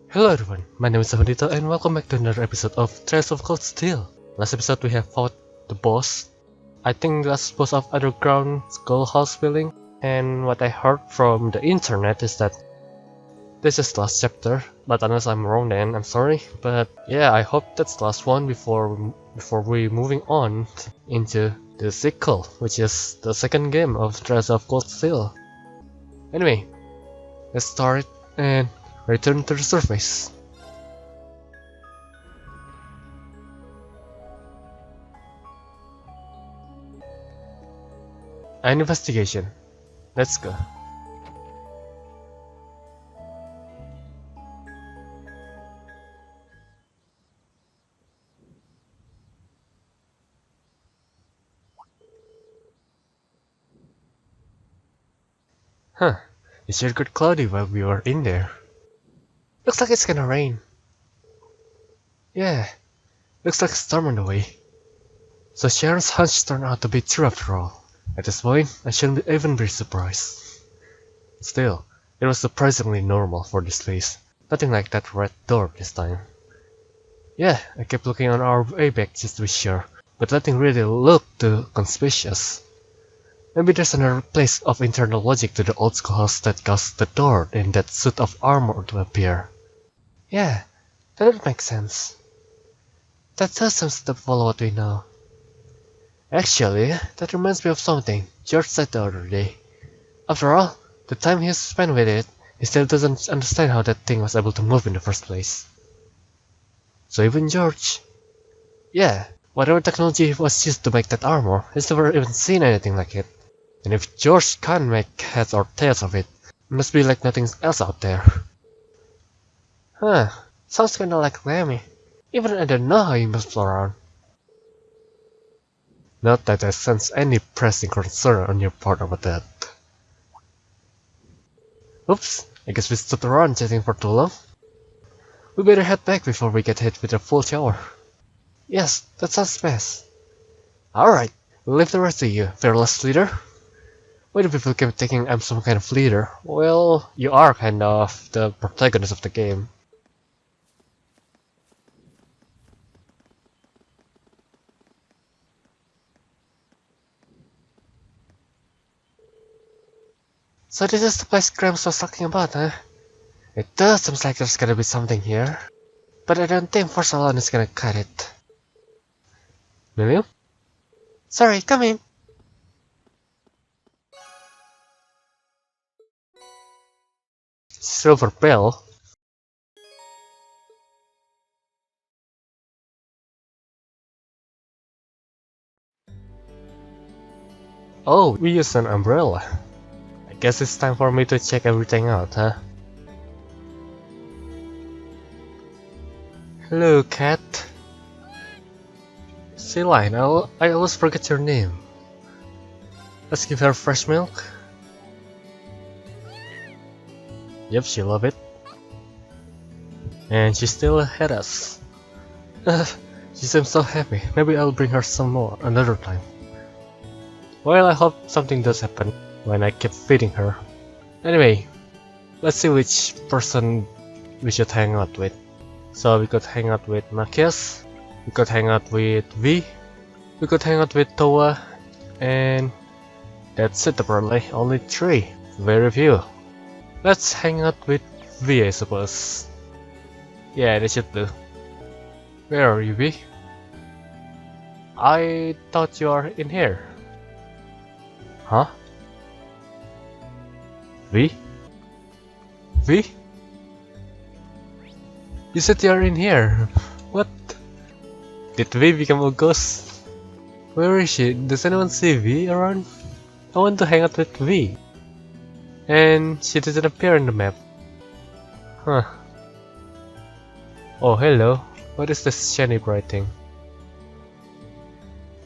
Hello everyone, my name is Savandito and welcome back to another episode of Trails of Cold Steel. Last episode we have fought the boss. I think the last boss of Underground Schoolhouse building, and what I heard from the internet is that this is the last chapter, but unless I'm wrong then I'm sorry. But yeah, I hope that's the last one before we moving on into the sequel, which is the second game of Trails of Cold Steel. Anyway, let's start and return to the surface. An investigation. Let's go. Huh. It sure got cloudy while we were in there. Looks like it's gonna rain. Yeah, looks like a storm on the way. So Sharon's hunch turned out to be true after all. At this point, I shouldn't even be surprised. Still, it was surprisingly normal for this place. Nothing like that red door this time. Yeah, I kept looking on our way back just to be sure, but nothing really looked too conspicuous. Maybe there's another place of internal logic to the old schoolhouse that caused the door and that suit of armor to appear. Yeah, that would make sense. That does seem to follow what we know. Actually, that reminds me of something George said the other day. After all, the time he spent with it, he still doesn't understand how that thing was able to move in the first place. So even George... Yeah, whatever technology was used to make that armor, he's never even seen anything like it. And if George can't make heads or tails of it, it must be like nothing else out there. Huh, sounds kinda like Lemmy. Even I don't know how he moves around. Not that I sense any pressing concern on your part about that. Oops, I guess we stood around chatting for too long. We better head back before we get hit with a full shower. Yes, that sounds best. Alright, we'll leave the rest to you, fearless leader. Why do people keep thinking I'm some kind of leader? Well, you are kind of the protagonist of the game. So this is the place Grams was talking about, huh? It does seem like there's gonna be something here. But I don't think force alone is gonna cut it. Will you? Sorry, come in. Silver Bell? Oh, we use an umbrella. I guess it's time for me to check everything out, huh? Hello, cat. Celine, I always forget your name. Let's give her fresh milk. Yep, she love it. And she still ahead us. She seems so happy. Maybe I'll bring her some more another time. Well, I hope something does happen when I keep feeding her. Anyway, let's see which person we should hang out with. So we could hang out with Makias, we could hang out with V, we could hang out with Toa, and that's it apparently, only 3. Very few. Let's hang out with V, I suppose. Yeah, that should do. Where are you, V? I thought you are in here. Huh? V? V? You said you are in here. What? Did V become a ghost? Where is she? Does anyone see V around? I want to hang out with V. And she doesn't appear in the map. Huh. Oh, hello. What is this shiny bright thing?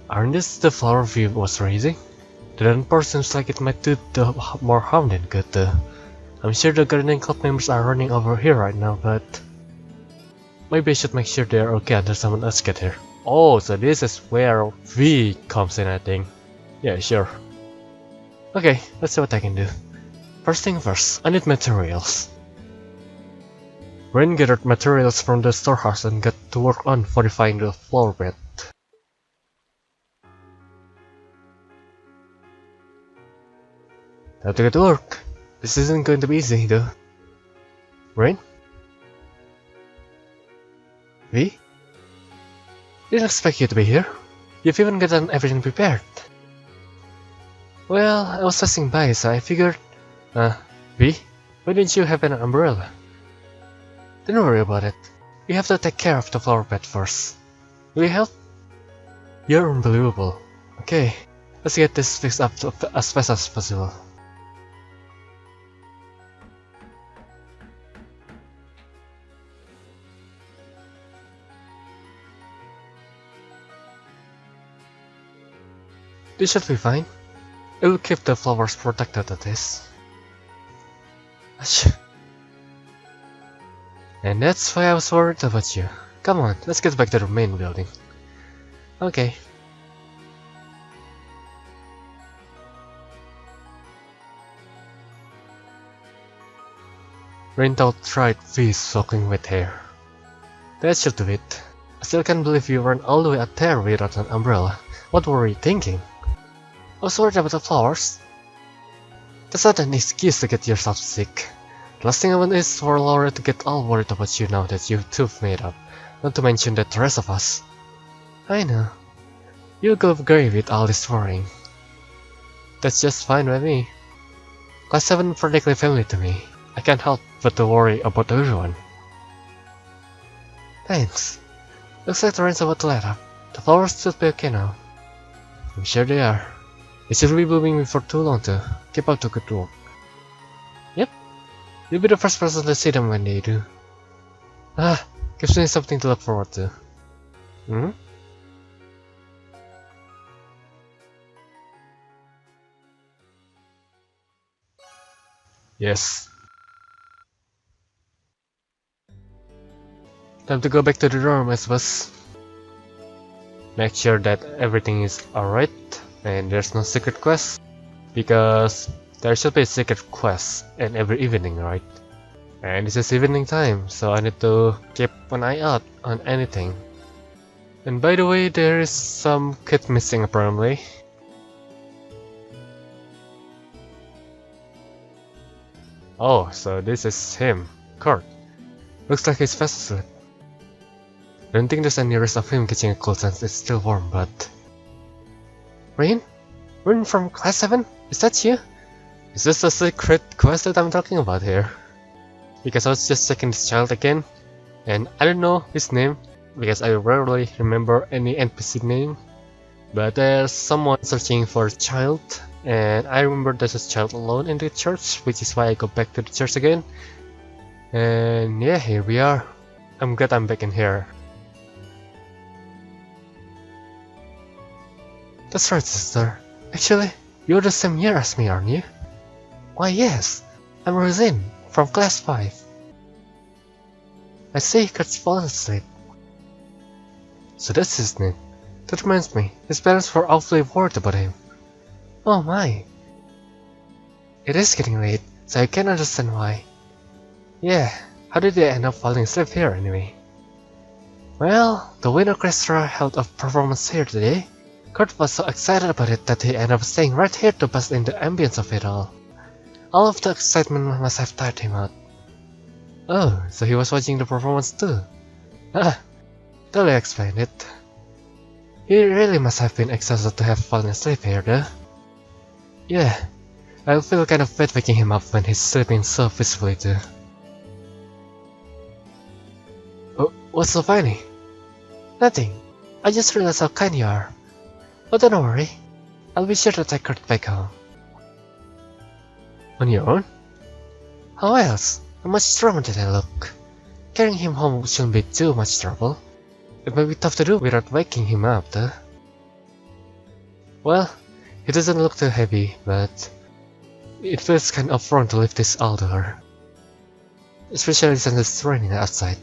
Aren't this the flower V was raising? The Dunport seems like it might do more harm than good though. I'm sure the gardening club members are running over here right now, but... maybe I should make sure they're okay until someone else gets here. Oh, so this is where V comes in, I think. Yeah, sure. Okay, let's see what I can do. First thing first, I need materials. Rain gathered materials from the storehouse and got to work on fortifying the flowerbed. Time to get to work. This isn't going to be easy, though. Rain? V? Didn't expect you to be here. You've even gotten everything prepared. Well, I was passing by, so I figured... V? Why didn't you have an umbrella? Don't worry about it. We have to take care of the flowerbed first. Will you help? You're unbelievable. Okay, let's get this fixed up as fast as possible. This should be fine. It will keep the flowers protected at least. And that's why I was worried about you. Come on, let's get back to the main building. Okay. Rainbow tried V's soaking wet hair. That should do it. I still can't believe you ran all the way out there without an umbrella. What were you thinking? I was worried about the flowers. That's not an excuse to get yourself sick. The last thing I want is for Laura to get all worried about you now that you two've made up, not to mention the rest of us. I know. You'll go grey with all this worrying. That's just fine with me. Class 7 practically family to me. I can't help but to worry about everyone. Thanks. Looks like the rain's about to let up. The flowers should be okay now. I'm sure they are. They should be blooming before too long to keep up the good work. Yep. You'll be the first person to see them when they do. Gives me something to look forward to. Hmm? Yes. Time to go back to the dorm, I suppose. Make sure that everything is alright and there's no secret quest, because there should be a secret quest in every evening, right? And this is evening time, so I need to keep an eye out on anything. And by the way, there is some kid missing apparently. Oh, so this is him, Kurt. Looks like he's fast asleep. Don't think there's any risk of him catching a cold since it's still warm, but... Rain? Rain from Class 7? Is that you? Is this the secret quest that I'm talking about here? Because I was just checking this child again, and I don't know his name, because I rarely remember any NPC name. But there's someone searching for a child, and I remember there's a child alone in the church, which is why I go back to the church again. And yeah, here we are. I'm glad I'm back in here. That's right, sister. Actually, you're the same year as me, aren't you? Why, yes. I'm Rosin, from Class 5. I see Kurt's fallen asleep. So that's his name. That reminds me, his parents were awfully worried about him. Oh my. It is getting late, so I can understand why. Yeah, how did they end up falling asleep here anyway? Well, the Wind Orchestra held a performance here today. Kurt was so excited about it that he ended up staying right here to bask in the ambience of it all. All of the excitement must have tired him out. Oh, so he was watching the performance too. Totally explained it. He really must have been exhausted to have fallen asleep here though. Yeah, I'll feel kind of bad waking him up when he's sleeping so peacefully too. Oh, what's so funny? Nothing. I just realized how kind you are. But don't worry, I'll be sure to take Kurt back home. On your own? How else? I'm much stronger than I look. Carrying him home shouldn't be too much trouble. It might be tough to do without waking him up though. Well, he doesn't look too heavy, but it feels kind of wrong to leave this all to her. Especially since it's raining outside.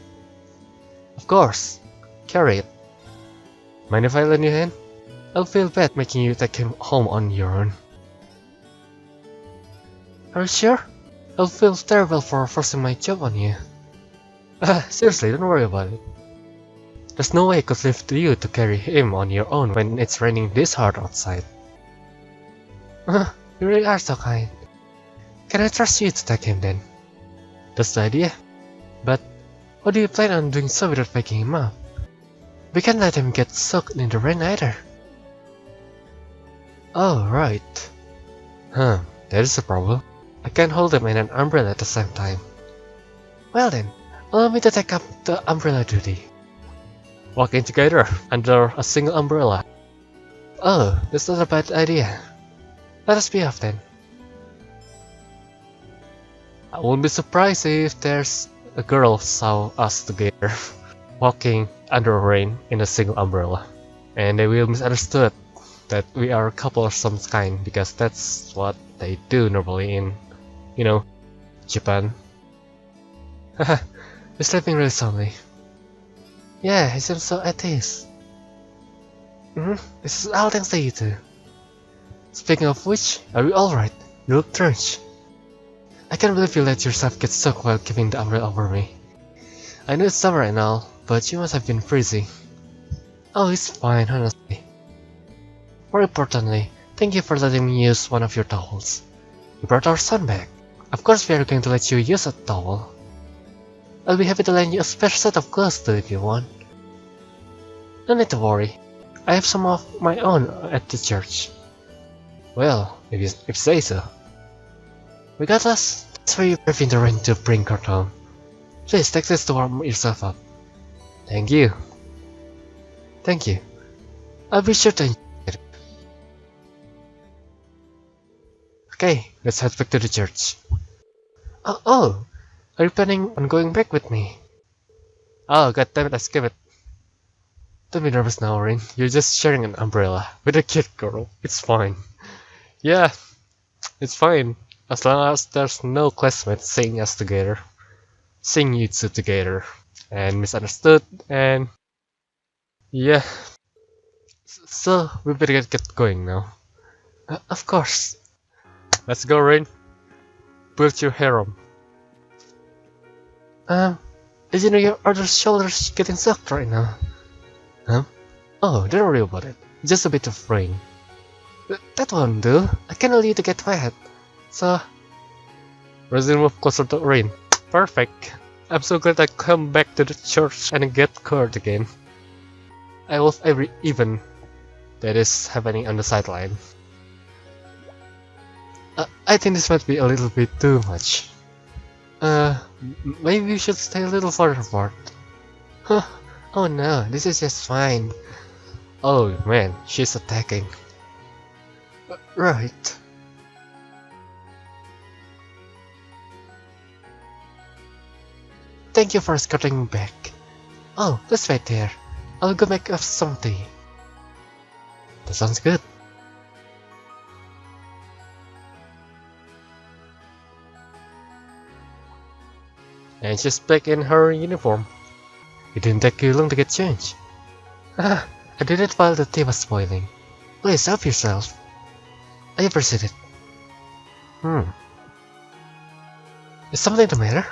Of course, carry it. Mind if I lend you a hand? I'll feel bad making you take him home on your own. Are you sure? I'll feel terrible for forcing my job on you. Seriously, don't worry about it. There's no way I could leave you to carry him on your own when it's raining this hard outside. You really are so kind. Can I trust you to take him then? That's the idea. But how do you plan on doing so without waking him up? We can't let him get soaked in the rain either. Oh, right. That is a problem. I can't hold him in an umbrella at the same time. Well then, allow me to take up the umbrella duty. Walking together under a single umbrella. Oh, that's not a bad idea. Let us be off then. I won't be surprised if there's a girl saw us together, walking under rain in a single umbrella. And they will misunderstood that we are a couple of some kind, because that's what they do normally in, Japan. Haha, you're sleeping really soundly. Yeah, he seems so at ease. This is all thanks to you two. Speaking of which, are you alright? You look drenched. I can't believe you let yourself get soaked while keeping the umbrella over me. I know it's summer and all, but you must have been freezing. Oh, it's fine, honestly. More importantly, thank you for letting me use one of your towels. You brought our son back. Of course we are going to let you use a towel. I'll be happy to lend you a special set of clothes too if you want. No need to worry. I have some of my own at the church. Well, if you say so. Regardless, that's why you brave in the rain to bring her home. Please take this to warm yourself up. Thank you. Thank you. I'll be sure to enjoy it. Okay, let's head back to the church. Oh, are you planning on going back with me? Oh, god damn it, I skipped it. Don't be nervous now, Rin. You're just sharing an umbrella with a kid girl. It's fine. Yeah, it's fine. As long as there's no classmates seeing us together. Seeing you two together. And misunderstood, and... yeah. So, we better get going now. Of course. Let's go, Rain. Build your harem. Did you know your other shoulder's getting soaked right now? Huh? Oh, don't worry about it. Just a bit of rain. That won't do. I can't allow you to get wet. So... Resume move closer to Rain. Perfect. I'm so glad I come back to the church and get covered again. I love every event that is happening on the sideline. I think this might be a little bit too much. Maybe we should stay a little further apart. Huh? Oh no, this is just fine. Oh man, she's attacking. Right. Thank you for escorting me back. Oh, let's wait there. I'll go make us some tea. That sounds good. And she's back in her uniform. It didn't take you long to get changed. I did it while the tea was boiling. Please help yourself. I appreciate it. Is something the matter?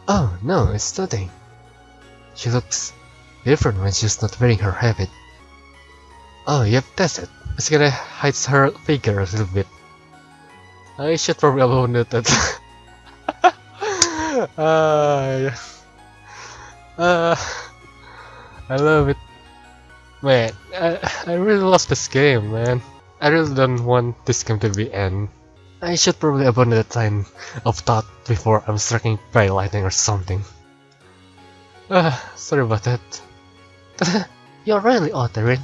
Oh no, it's nothing. She looks different when she's not wearing her habit. Oh, yep, that's it. It's gonna hide her figure a little bit. I should probably abandon that. I love it. Man, I really love this game, man. I really don't want this game to be end. I should probably abandon that line of thought before I'm striking by lightning or something. Sorry about that. You're really odd, Erin.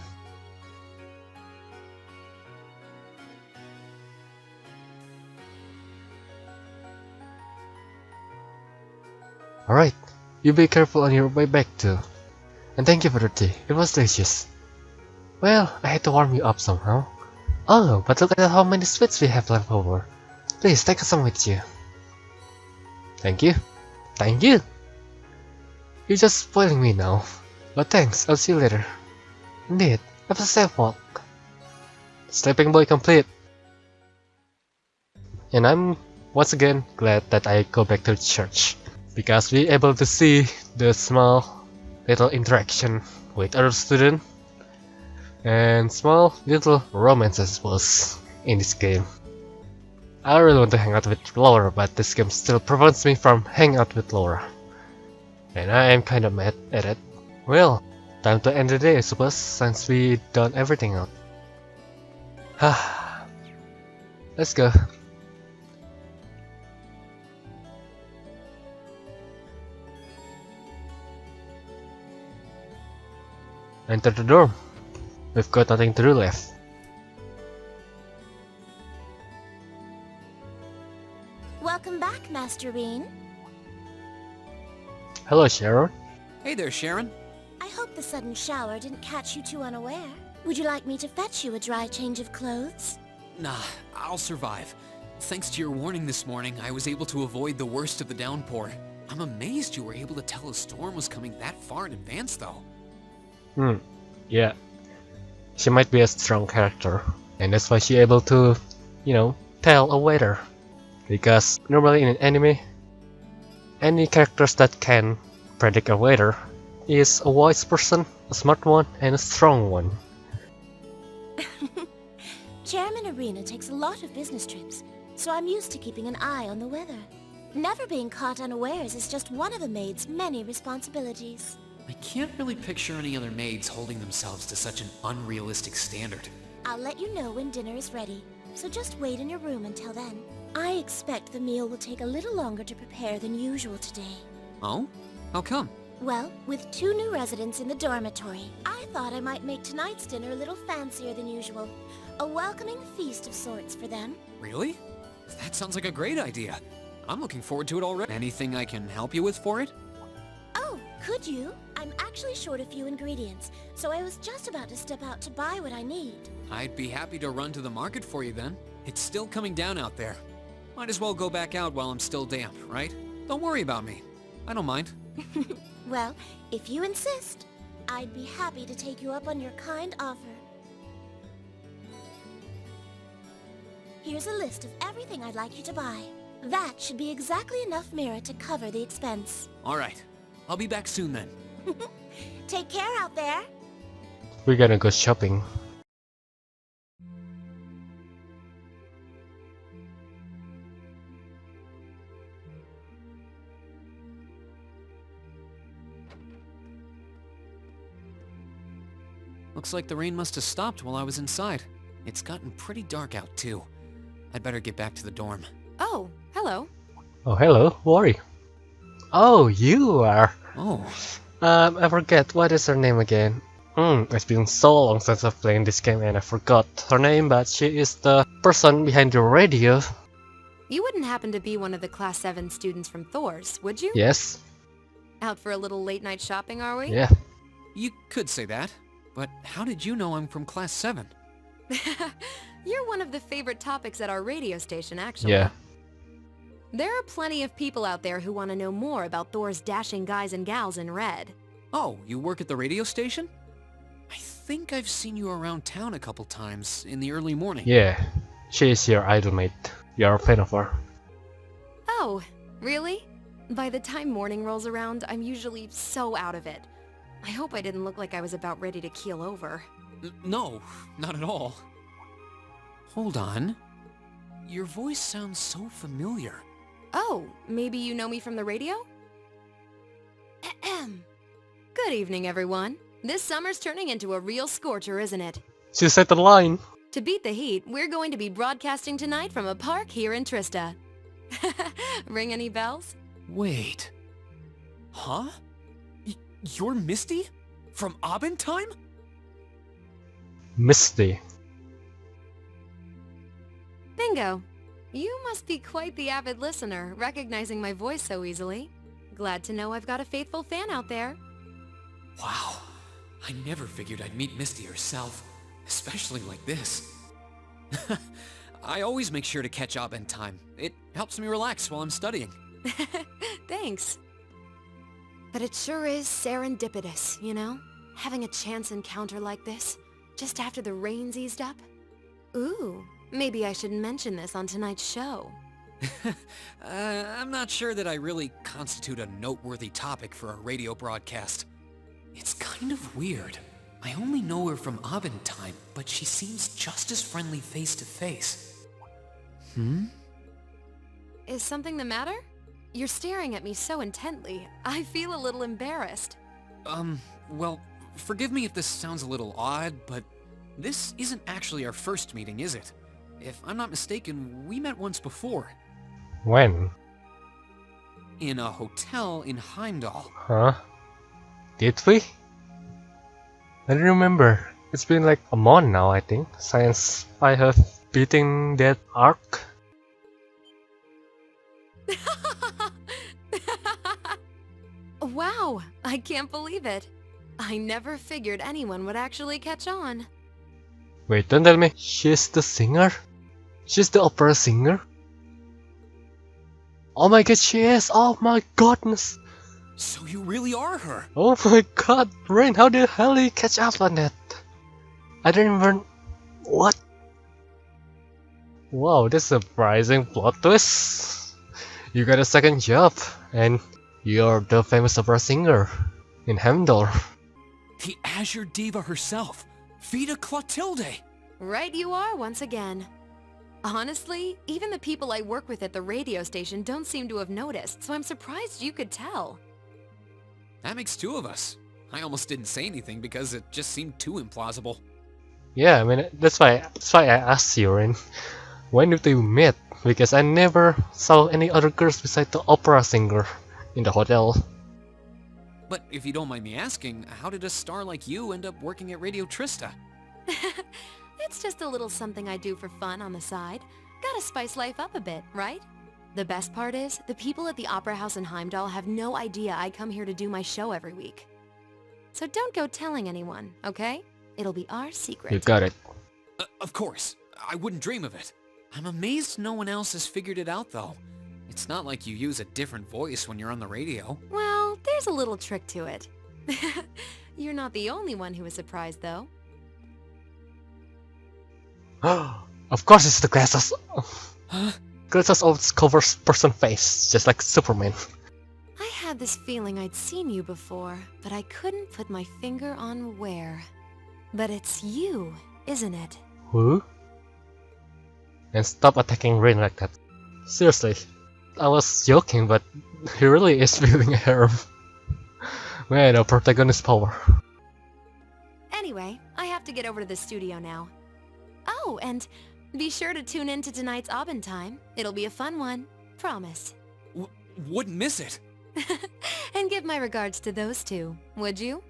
Alright, you be careful on your way back too. And thank you for the tea, it was delicious. Well, I had to warm you up somehow. Oh, but look at how many sweets we have left over. Please take some with you. Thank you. Thank you! You're just spoiling me now. But thanks, I'll see you later. Indeed, have a safe walk. Sleeping boy complete. And I'm once again glad that I go back to the church. because we able to see the small little interaction with other students and small little romances was in this game. I really want to hang out with Laura, but this game still prevents me from hanging out with Laura. And I am kinda mad at it. Well, time to end the day, I suppose, since we done everything out. Let's go. Enter the dorm. We've got nothing to do left. Welcome back, Master Bean. Hello, Sharon. Hey there, Sharon. I hope the sudden shower didn't catch you too unaware. Would you like me to fetch you a dry change of clothes? Nah, I'll survive. Thanks to your warning this morning, I was able to avoid the worst of the downpour. I'm amazed you were able to tell a storm was coming that far in advance, though. Yeah. She might be a strong character, and that's why she able to, tell a weather. Because normally in an anime, any characters that can predict a weather is a wise person, a smart one, and a strong one. Chairman Arena takes a lot of business trips, so I'm used to keeping an eye on the weather. Never being caught unawares is just one of a maid's many responsibilities. I can't really picture any other maids holding themselves to such an unrealistic standard. I'll let you know when dinner is ready, so just wait in your room until then. I expect the meal will take a little longer to prepare than usual today. Oh? How come? Well, with 2 new residents in the dormitory, I thought I might make tonight's dinner a little fancier than usual. A welcoming feast of sorts for them. Really? That sounds like a great idea. I'm looking forward to it already. Anything I can help you with for it? Oh, could you? I'm actually short a few ingredients, so I was just about to step out to buy what I need. I'd be happy to run to the market for you then. It's still coming down out there. Might as well go back out while I'm still damp, right? Don't worry about me. I don't mind. Well, if you insist, I'd be happy to take you up on your kind offer. Here's a list of everything I'd like you to buy. That should be exactly enough Mira to cover the expense. Alright. I'll be back soon then. Take care out there. We're gonna go shopping. Looks like the rain must have stopped while I was inside. It's gotten pretty dark out too. I'd better get back to the dorm. Oh, hello. Oh, hello, Worry. Oh, you are. Oh. I forget, what is her name again? It's been so long since I've played this game and I forgot her name, but she is the person behind the radio. You wouldn't happen to be one of the Class 7 students from Thor's, would you? Yes. Out for a little late-night shopping, are we? Yeah. You could say that, but how did you know I'm from Class 7? You're one of the favorite topics at our radio station, actually. Yeah. There are plenty of people out there who want to know more about Thor's dashing guys and gals in red. Oh, you work at the radio station? I think I've seen you around town a couple times in the early morning. Yeah. She is your idol mate. You're a fan of her. Oh, really? By the time morning rolls around, I'm usually so out of it. I hope I didn't look like I was about ready to keel over. No, not at all. Hold on. Your voice sounds so familiar. Oh, maybe you know me from the radio? Ahem. Good evening, everyone. This summer's turning into a real scorcher, isn't it? She set the line. To beat the heat, we're going to be broadcasting tonight from a park here in Trista. Ring any bells? Wait. Huh? You're Misty? From Abendheim? Misty. Bingo. You must be quite the avid listener, recognizing my voice so easily. Glad to know I've got a faithful fan out there. Wow. I never figured I'd meet Misty herself, especially like this. I always make sure to catch Abendheim. It helps me relax while I'm studying. Thanks. But it sure is serendipitous, you know? Having a chance encounter like this, just after the rain's eased up. Ooh, maybe I should mention this on tonight's show. I'm not sure that I really constitute a noteworthy topic for a radio broadcast. It's kind of weird. I only know her from Abendtime, but she seems just as friendly face to face. Is something the matter? You're staring at me so intently. I feel a little embarrassed. Well, forgive me if this sounds a little odd, but this isn't actually our first meeting, is it? If I'm not mistaken, we met once before. When? In a hotel in Heimdall. Huh? Did we? I don't remember. It's been like a month now, I think, since I have beaten that arc. Wow, I can't believe it. I never figured anyone would actually catch on. Wait, don't tell me she's the singer? She's the opera singer? Oh my god, she is! Oh my godness! So you really are her? Oh my god, Rain, how the hell did you catch up on that? I didn't even... What? Wow, that's a surprising plot twist. You got a second job, and you're the famous opera singer in Heimdall. The Azure Diva herself, Vita Clotilde! Right you are once again. Honestly, even the people I work with at the radio station don't seem to have noticed, so I'm surprised you could tell. That makes two of us. I almost didn't say anything because it just seemed too implausible. Yeah, I mean, that's why I asked you, Rain. When did you meet? Because I never saw any other girls besides the opera singer in the hotel. But if you don't mind me asking, how did a star like you end up working at Radio Trista? It's just a little something I do for fun on the side. Gotta spice life up a bit, right? The best part is, the people at the Opera House in Heimdall have no idea I come here to do my show every week. So don't go telling anyone, okay? It'll be our secret. You got it. Of course. I wouldn't dream of it. I'm amazed no one else has figured it out, though. It's not like you use a different voice when you're on the radio. Well, there's a little trick to it. You're not the only one who was surprised, though. Of course it's the glasses. Glasses always covers person face, just like Superman. I had this feeling I'd seen you before, but I couldn't put my finger on where. But it's you, isn't it? Who? And stop attacking Rain like that. Seriously, I was joking, but he really is feeling her. Man, a protagonist power. Anyway, I have to get over to the studio now. Oh, and be sure to tune in to tonight's Abendtime. It'll be a fun one. Promise. Wouldn't miss it. And give my regards to those two, would you?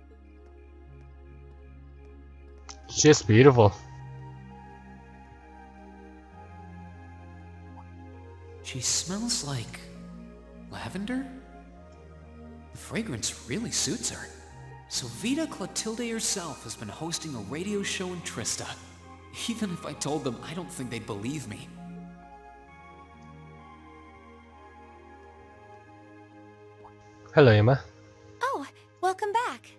She's beautiful. She smells like lavender? The fragrance really suits her. So Vita Clotilde herself has been hosting a radio show in Trista. Even if I told them, I don't think they'd believe me. Hello, Emma. Oh, welcome back.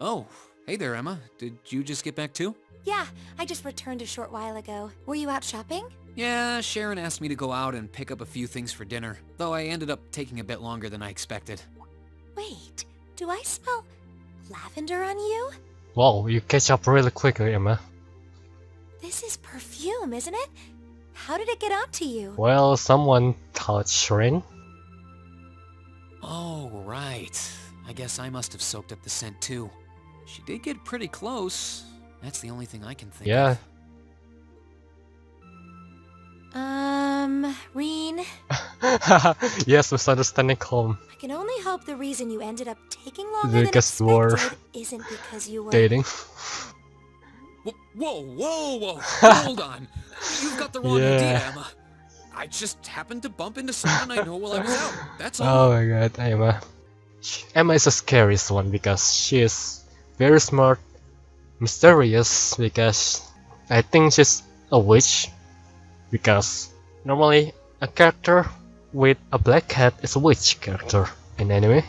Oh, hey there, Emma. Did you just get back too? Yeah, I just returned a short while ago. Were you out shopping? Yeah, Sharon asked me to go out and pick up a few things for dinner, though I ended up taking a bit longer than I expected. Wait, do I smell lavender on you? Wow, you catch up really quickly, Emma. This is perfume, isn't it? How did it get onto you? Well, someone touched Rain. Oh, right. I guess I must have soaked up the scent too. She did get pretty close. That's the only thing I can think Yeah. of. Reen, Yes, misunderstanding calm. I can only hope the reason you ended up taking longer than Because you were expected isn't because you were... dating. Whoa! Hold on. You've got the wrong Yeah. idea, Emma. I just happened to bump into someone I know while I was out. That's all. Oh my god, Emma. Emma is the scariest one because she is very smart, mysterious, because I think she's a witch. Because normally a character with a black hat is a witch character in anime.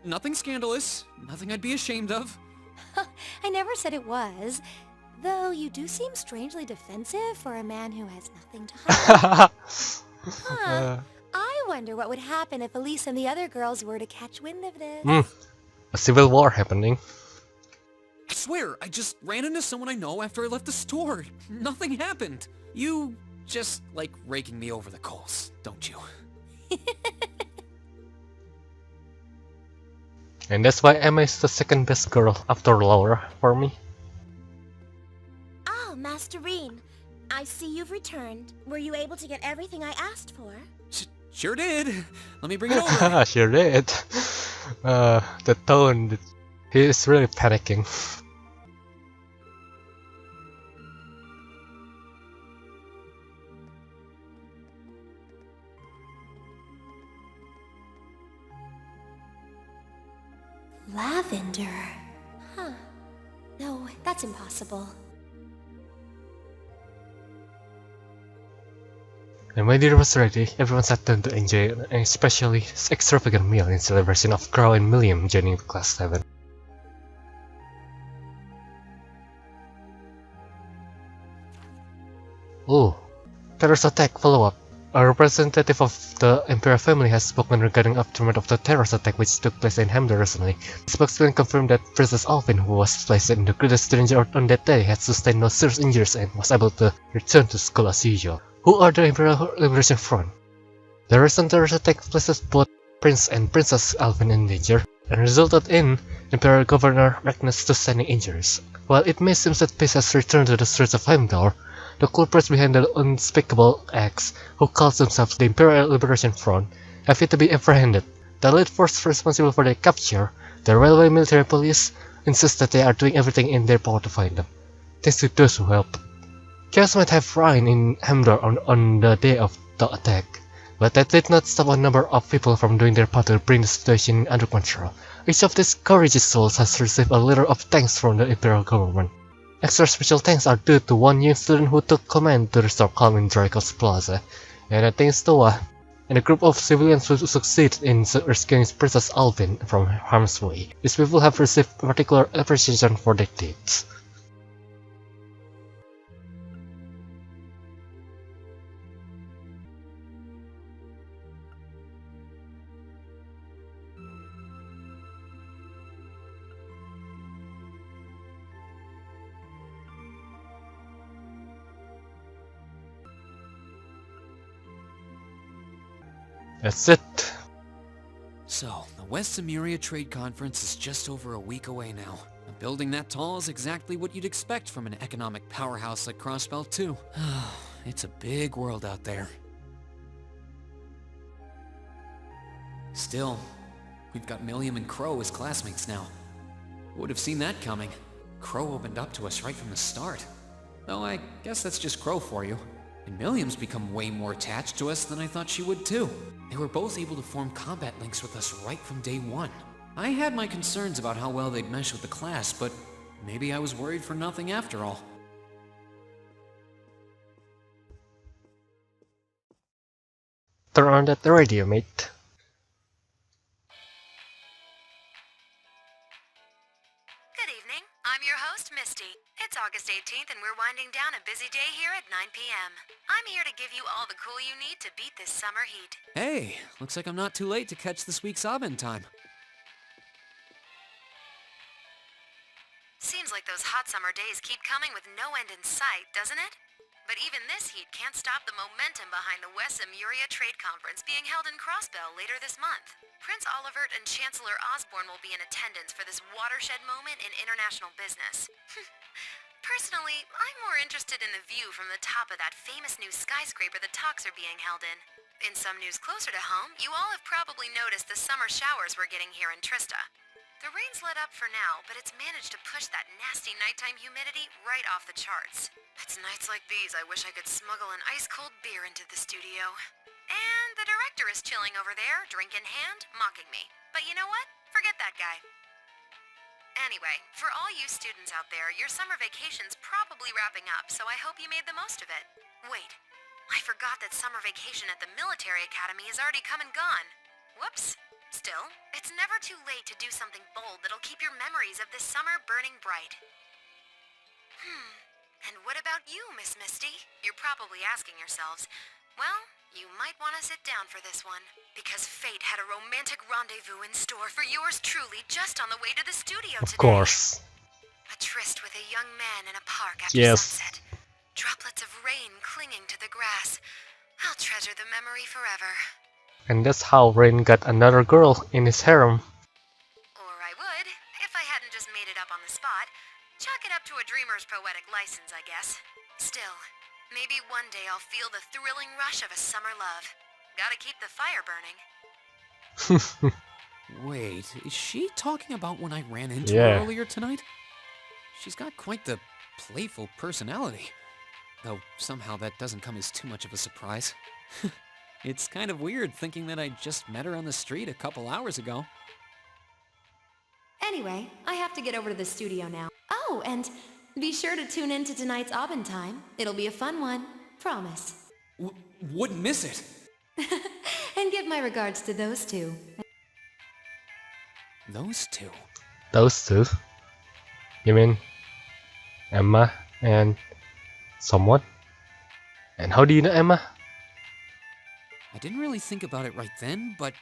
Nothing scandalous. Nothing I'd be ashamed of. I never said it was. Though you do seem strangely defensive for a man who has nothing to hide. Huh. I wonder what would happen if Elise and the other girls were to catch wind of this. A civil war happening. I swear, I just ran into someone I know after I left the store. Nothing happened. You just like raking me over the coals, don't you? And that's why Emma is the second best girl after Laura for me. Oh, Masterine. I see you've returned. Were you able to get everything I asked for? Sure did. Let me bring it over. Sure did. The tone, he is really panicking. Lavender. Huh. No, that's impossible. And when dinner was ready, everyone sat down to enjoy an especially extravagant meal in celebration of Crow and William joining Class 7. Oh, terrorist attack follow-up. A representative of the Imperial family has spoken regarding aftermath of the terrorist attack which took place in Hamden recently. The spokesman confirmed that Princess Alvin, who was placed in the greatest danger on that day, had sustained no serious injuries and was able to return to school as usual. Who are the Imperial Liberation Front? The recent terrorist attack placed both Prince and Princess Alvin in danger, and resulted in Imperial Governor Magnus sustaining injuries. While it may seem that peace has returned to the streets of Heimdall, the culprits behind the unspeakable acts, who calls themselves the Imperial Liberation Front, have yet to be apprehended. The elite force responsible for their capture, the Railway Military Police, insist that they are doing everything in their power to find them. Thanks to those who help. Chaos might have reigned in Hamdar on the day of the attack, but that did not stop a number of people from doing their part to bring the situation under control. Each of these courageous souls has received a letter of thanks from the Imperial government. Extra special thanks are due to one young student who took command to restore calm in Dracos Plaza, and thanks to Toa, and a group of civilians who succeeded in rescuing Princess Alvin from harm's way. These people have received particular appreciation for their deeds. That's it. So, the West Emuria Trade Conference is just over a week away now. A building that tall is exactly what you'd expect from an economic powerhouse like Crossbelt 2. It's a big world out there. Still, we've got Milliam and Crow as classmates now. Who would have seen that coming? Crow opened up to us right from the start. Though I guess that's just Crow for you. And Milliam's become way more attached to us than I thought she would too. They were both able to form combat links with us right from day one. I had my concerns about how well they'd mesh with the class, but maybe I was worried for nothing after all. Turn on that radio, mate. Good evening. I'm your host, Misty. It's August 18th and we're winding down a busy day here at 9 p.m. I'm here to give you all the cool you need to beat this summer heat. Hey, looks like I'm not too late to catch this week's Abend time. Seems like those hot summer days keep coming with no end in sight, doesn't it? But even this heat can't stop the momentum behind the West Emuria Trade Conference being held in Crossbell later this month. Prince Olivert and Chancellor Osborne will be in attendance for this watershed moment in international business. Personally, I'm more interested in the view from the top of that famous new skyscraper the talks are being held in. In some news closer to home, you all have probably noticed the summer showers we're getting here in Trista. The rain's let up for now, but it's managed to push that nasty nighttime humidity right off the charts. It's nights like these I wish I could smuggle an ice-cold beer into the studio. And the director is chilling over there, drink in hand, mocking me. But you know what? Forget that guy. Anyway, for all you students out there, your summer vacation's probably wrapping up, so I hope you made the most of it. Wait, I forgot that summer vacation at the military academy is already come and gone. Whoops. Still, it's never too late to do something bold that'll keep your memories of this summer burning bright. And what about you, Miss Misty? You're probably asking yourselves, well, you might want to sit down for this one, because fate had a romantic rendezvous in store for yours truly just on the way to the studio Of today. course. A tryst with a young man in a park after Yes. sunset. Droplets of rain clinging to the grass. I'll treasure the memory forever. And that's how Rain got another girl in his harem. Or I would, if I hadn't just made it up on the spot. Chalk it up to a dreamer's poetic license, I guess. Still, maybe one day I'll feel the thrilling rush of a summer love. Gotta keep the fire burning. Wait, is she talking about when I ran into Yeah. her earlier tonight? She's got quite the playful personality. Though somehow that doesn't come as too much of a surprise. It's kind of weird thinking that I just met her on the street a couple hours ago. Anyway, I have to get over to the studio now. Oh, and be sure to tune in to tonight's Aubin time. It'll be a fun one. Promise. Wouldn't miss it. And give my regards to those two. Those two? Those two? You mean Emma and someone? And how do you know Emma? I didn't really think about it right then, but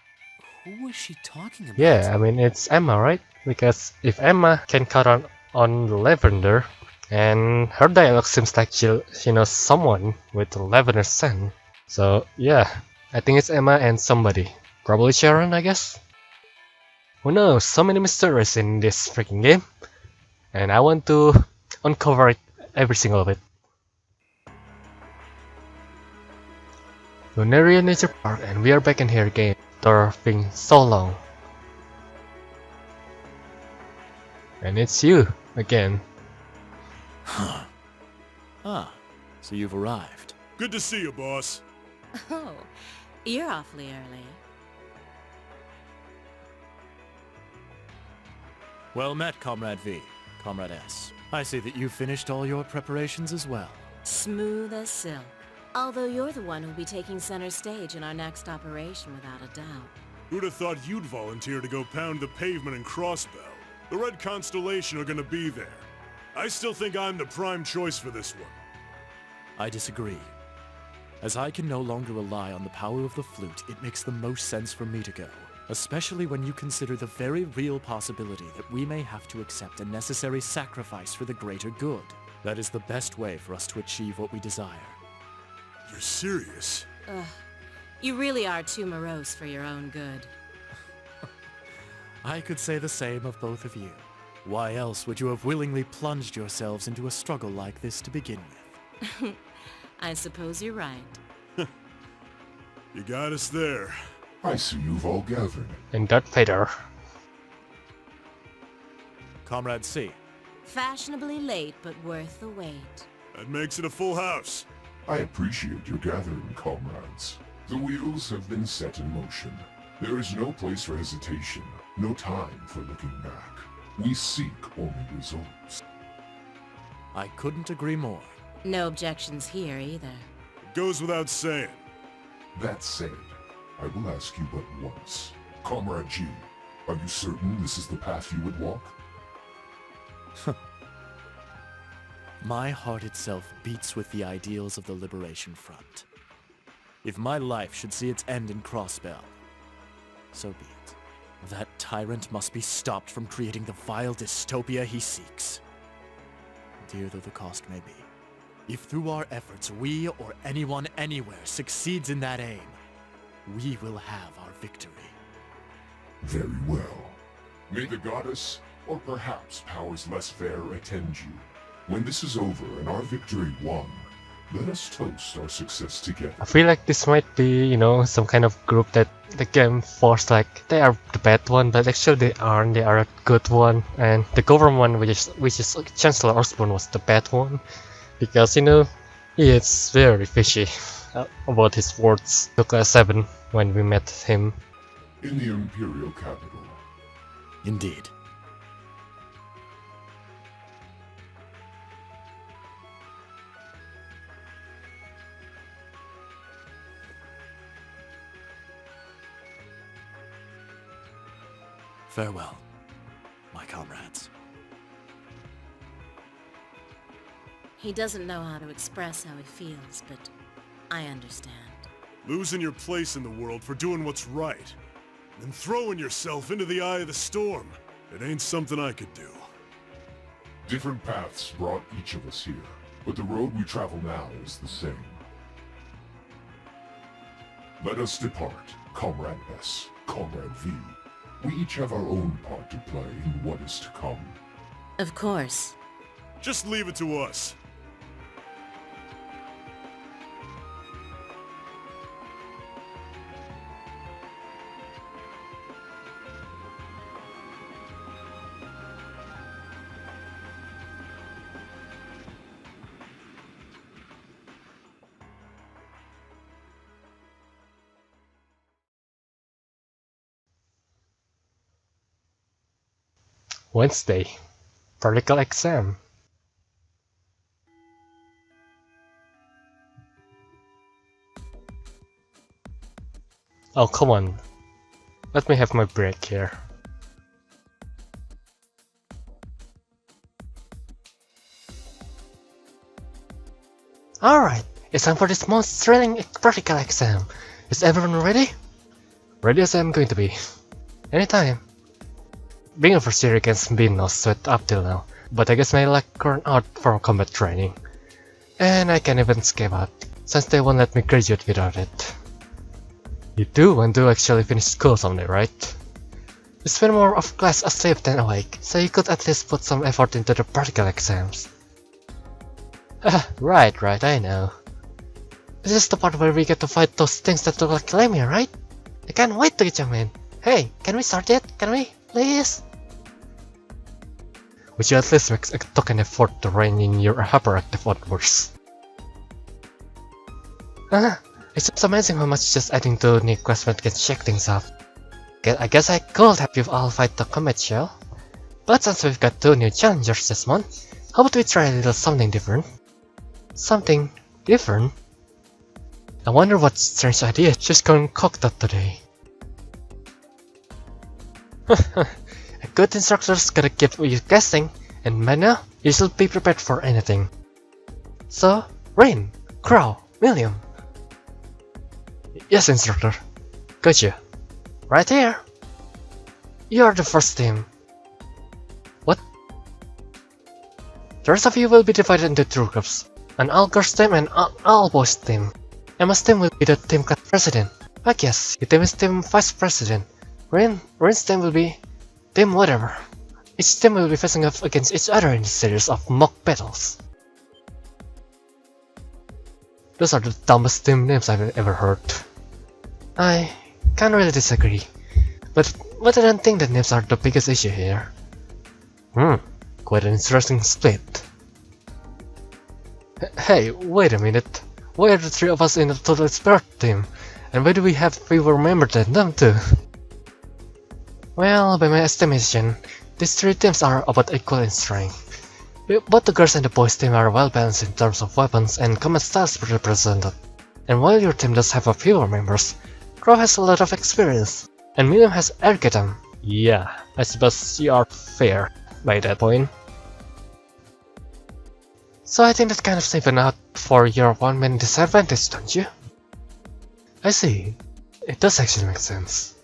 who was she talking about? Yeah, I mean it's Emma, right? Because if Emma can cut on Lavender, and her dialogue seems like she knows someone with Lavender scent. So yeah, I think it's Emma and somebody. Probably Sharon, I guess? Who knows, so many mysteries in this freaking game. And I want to uncover it, every single of it. Lunaria Nature Park, and we are back in here again after being so long. And it's you, again. Huh. Ah, so you've arrived. Good to see you, boss. Oh, you're awfully early. Well met, Comrade V. Comrade S. I see that you've finished all your preparations as well. Smooth as silk. Although you're the one who'll be taking center stage in our next operation without a doubt. Who'd have thought you'd volunteer to go pound the pavement in Crossbell? The Red Constellation are gonna be there. I still think I'm the prime choice for this one. I disagree. As I can no longer rely on the power of the flute, it makes the most sense for me to go. Especially when you consider the very real possibility that we may have to accept a necessary sacrifice for the greater good. That is the best way for us to achieve what we desire. You're serious? Ugh. You really are too morose for your own good. I could say the same of both of you. Why else would you have willingly plunged yourselves into a struggle like this to begin with? I suppose you're right. You got us there. I see you've all gathered. And Darth Vader. Comrade C. Fashionably late, but worth the wait. That makes it a full house. I appreciate your gathering, comrades. The wheels have been set in motion. There is no place for hesitation, no time for looking back. We seek only results. I couldn't agree more. No objections here either. It goes without saying. That said, I will ask you but once. Comrade G, are you certain this is the path you would walk? My heart itself beats with the ideals of the Liberation Front. If my life should see its end in Crossbell, so be it. That tyrant must be stopped from creating the vile dystopia he seeks. Dear though the cost may be, if through our efforts we or anyone anywhere succeeds in that aim, we will have our victory. Very well. May the goddess, or perhaps powers less fair, attend you. When this is over and our victory won, let us toast our success together. I feel like this might be, you know, some kind of group that the game forced like they are the bad one, but actually they aren't. They are a good one, and the government, which is Chancellor Osborne, was the bad one, because you know he is very fishy about his words to Class 7 when we met him. In the Imperial capital. Indeed. Farewell, my comrades. He doesn't know how to express how he feels, but I understand. Losing your place in the world for doing what's right, and throwing yourself into the eye of the storm. It ain't something I could do. Different paths brought each of us here, but the road we travel now is the same. Let us depart, Comrade S, Comrade V. We each have our own part to play in what is to come. Of course. Just leave it to us. Wednesday. Practical exam. Oh, come on. Let me have my break here. Alright, it's time for this most thrilling practical exam. Is everyone ready? Ready as I'm going to be. Anytime. Being a first year against been no sweat up till now, but I guess my luck ran out for combat training. And I can't even escape out, since they won't let me graduate without it. You do want to actually finish school someday, right? You spend more of class asleep than awake, so you could at least put some effort into the practical exams. Right, I know. This is the part where we get to fight those things that look like Lemmy, right? I can't wait to get you in. Hey, can we start yet? Can we? Please? Would you at least make a token effort to rein in your hyperactive outbursts? It's just amazing how much just adding two new questions can shake things up. I guess I could help you all fight the combat shell. But since we've got two new challengers this month, how about we try a little something different? Something different? I wonder what strange idea she's concocted today. A good instructor's gotta keep you guessing, and Mana, you should be prepared for anything. So, Rain, Crow, William. Yes, instructor. Gotcha. Right here. You are the first team. What? The rest of you will be divided into two groups. An all-girls team and an all-boys team. Emma's team will be the team class president. I guess your team is team vice president. Rain's team will be team whatever. Each team will be facing off against each other in a series of mock battles. Those are the dumbest team names I've ever heard. I can't really disagree, but I don't think that names are the biggest issue here. Quite an interesting split. Hey, wait a minute. Why are the three of us in a total spirit team? And why do we have fewer members than them too? Well, by my estimation, these three teams are about equal in strength. Both the girls and the boys team are well balanced in terms of weapons and combat styles represented. And while your team does have a fewer members, Crow has a lot of experience, and William has Ergetam. Yeah, I suppose you are fair by that point. So I think that kind of even out for your one-man disadvantage, don't you? I see. It does actually make sense.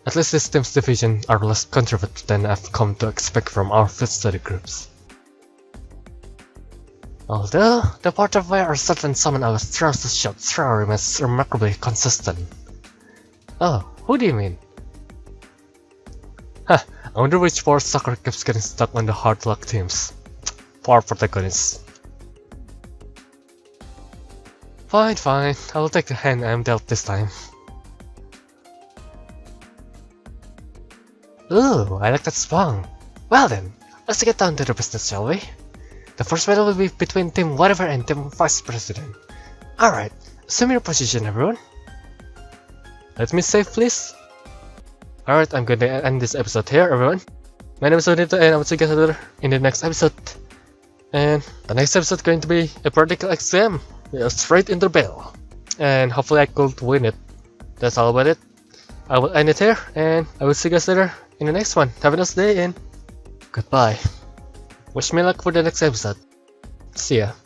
At least this team's division are less controversial than I've come to expect from our field study groups. Although, the part of where a certain summon I was trying to shout through remains remarkably consistent. Oh, who do you mean? I wonder which poor sucker keeps getting stuck on the hard luck teams. Poor protagonists. Fine, I'll take the hand I'm dealt this time. Ooh, I like that spawn. Well then, let's get down to the business, shall we? The first battle will be between Team Whatever and Team Vice President. Alright, assume your position, everyone. Let me save, please. Alright, I'm gonna end this episode here, everyone. My name is Odito, and I will see you guys later in the next episode. And the next episode is going to be a practical exam. Yeah, straight in the bell. And hopefully I could win it. That's all about it. I will end it here, and I will see you guys later in the next one. Have a nice day, and goodbye. Wish me luck for the next episode. See ya.